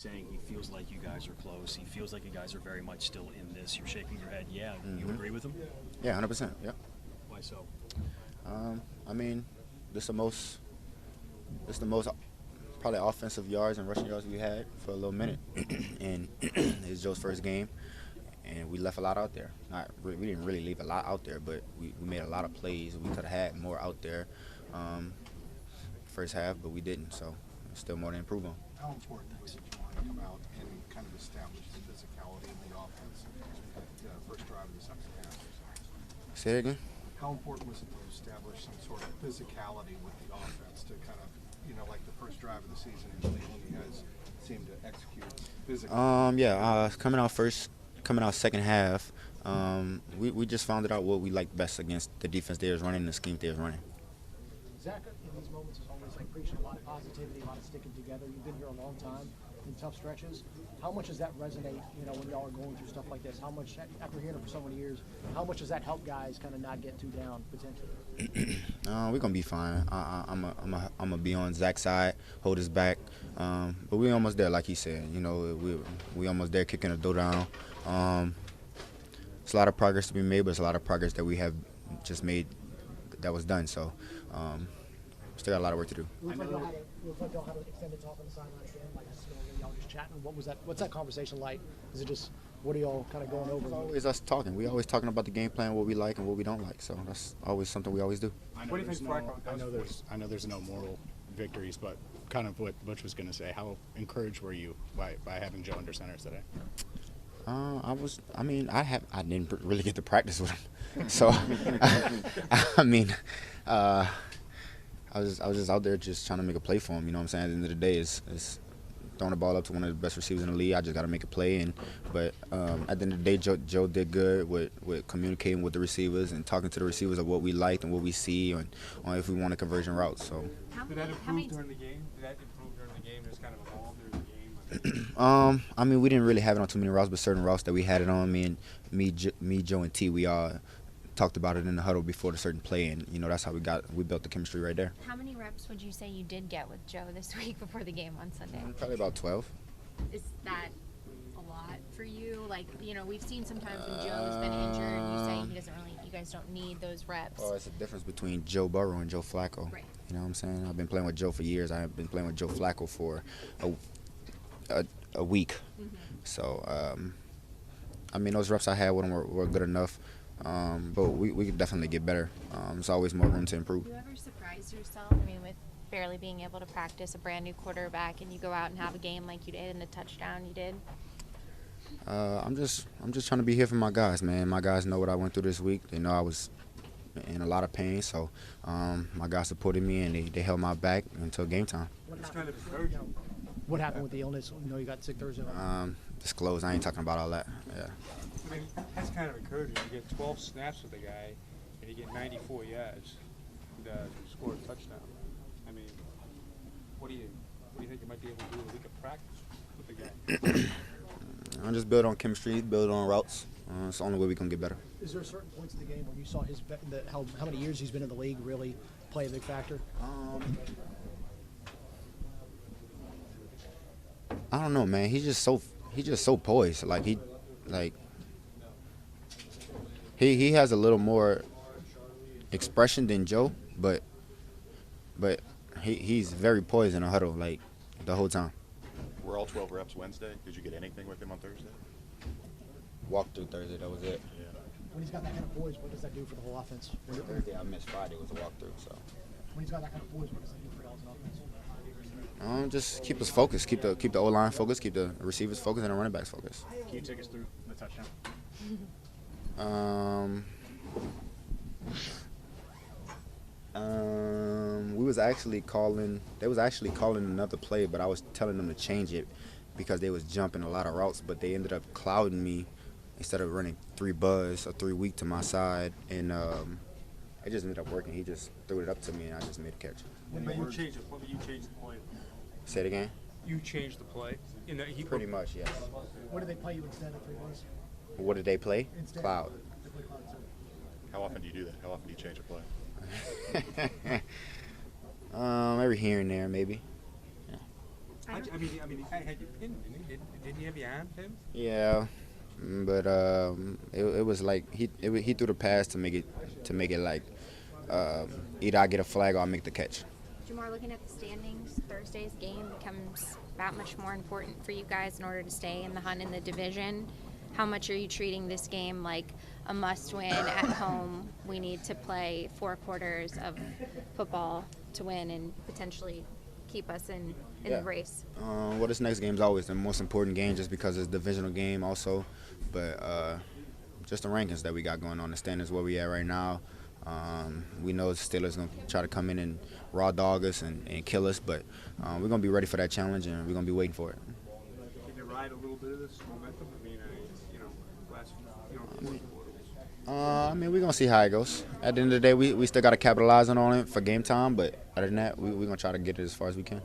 saying he feels like you guys are close. He feels like you guys are very much still in this. You're shaking your head. Yeah, you agree with him? Yeah, 100%. Yeah. Why so? I mean, this the most probably offensive yards and rushing yards we had for a little minute, and it's Joe's first game, and we left a lot out there. We didn't really leave a lot out there, but we made a lot of plays. We could have had more out there first half, but we didn't. So still more to improve on. How important was it, Juwan, to come out and kind of establish the physicality in the offense at the first drive of the second half? Say it again. How important was it to establish some sort of physicality with the offense to kind of, like the first drive of the season usually when you guys seem to execute physically? Coming out second half, we just found it out what we liked best against the defense they was running and the scheme they was running. Zach, in these moments, is always like preaching a lot of positivity, a lot of sticking together. You've been here a long time in tough stretches. How much does that resonate, when y'all are going through stuff like this? How much, after hearing it for so many years, how much does that help guys kind of not get too down potentially? We're gonna be fine. I'm gonna be on Zach's side, hold his back. But we almost there, like he said. We almost there, kicking the door down. It's a lot of progress to be made, but it's a lot of progress that we have just made that was done. So still got a lot of work to do. It looks like y'all had an extended talk on the sideline again, like y'all just chatting. What's that conversation like? Is it just, what are y'all kind of going over? It's always us talking. We always talking about the game plan, what we like and what we don't like. So that's always something we always do. What do you think Flacco does? I know there's no moral victories, but kind of what Butch was going to say. How encouraged were you by having Joe under center today? I didn't really get to practice with him, so I was just out there just trying to make a play for him. You know what I'm saying? At the end of the day, it's throwing the ball up to one of the best receivers in the league. I just got to make a play. But at the end of the day, Joe did good with communicating with the receivers and talking to the receivers of what we liked and what we see and if we want a conversion route. So. Did that improve during the game? Just kind of evolve during the game? We didn't really have it on too many routes, but certain routes that we had it on, me, Joe, and T, we all talked about it in the huddle before the certain play, and that's how we built the chemistry right there. How many reps would you say you did get with Joe this week before the game on Sunday? Probably about 12. Is that a lot for you? Like, we've seen sometimes when Joe's been injured, you say he doesn't really, you guys don't need those reps. Oh, it's a difference between Joe Burrow and Joe Flacco. Right. You know what I'm saying? I've been playing with Joe for years. I have been playing with Joe Flacco for a week. Mm-hmm. So, those reps I had with him were good enough. But we could definitely get better. There's always more room to improve. Do you ever surprise yourself? With barely being able to practice a brand new quarterback, and you go out and have a game like you did and the touchdown you did? I'm just trying to be here for my guys, man. My guys know what I went through this week. They know I was in a lot of pain, so my guys supported me and they held my back until game time. It's kind of encouraging. What happened with the illness? You got sick Thursday night. Disclosed. I ain't talking about all that. Yeah. That's kind of encouraging. You get 12 snaps with the guy, and you get 94 yards, and score a touchdown. What do you think you might be able to do a week of practice with the guy? I just build on chemistry, build on routes. It's the only way we can get better. Is there certain points in the game where you saw how many years he's been in the league really play a big factor? I don't know, man. He's just so poised. He has a little more expression than Joe, but he's very poised in a huddle the whole time. Were all 12 reps Wednesday? Did you get anything with him on Thursday? Walked through Thursday, that was it. Yeah. When he's got that kind of poise, what does that do for the whole offense? Thursday I missed Friday was a walkthrough, so. When he's got that kind of poise, what does that do for y'all as an offense? Just keep us focused, keep the O-line focused, keep the receivers focused, and the running backs focused. Can you take us through the touchdown? They was actually calling another play, but I was telling them to change it because they was jumping a lot of routes, but they ended up clouding me instead of running 3 buzz or 3 weak to my side, and it just ended up working. He just threw it up to me, and I just made a catch. But you changed the play. Say it again? You changed the play. Pretty much, yes. What did they play you instead of 3 buzz? What did they play? Instead. Cloud. They play cloud instead. How often do you do that? How often do you change a play? Every here and there, maybe. Yeah. I mean, the guy had you pinned, didn't he? Didn't he have you armed him? Yeah, but it was like he threw the pass to make it like either I get a flag or I make the catch. Jamar, looking at the standings, Thursday's game becomes that much more important for you guys in order to stay in the hunt in the division. How much are you treating this game like a must-win at home? We need to play 4 quarters of football to win and potentially keep us in the race. Well, this next game is always the most important game just because it's a divisional game also. But just the rankings that we got going on, the standings where we at right now. We know the Steelers going to try to come in and raw dog us and kill us, but we're going to be ready for that challenge and we're going to be waiting for it. Can you ride a little bit of this momentum? I mean, last 4 quarters. I mean, we're going to see how it goes. At the end of the day, we still got to capitalize on it for game time, but other than that, we're going to try to get it as far as we can.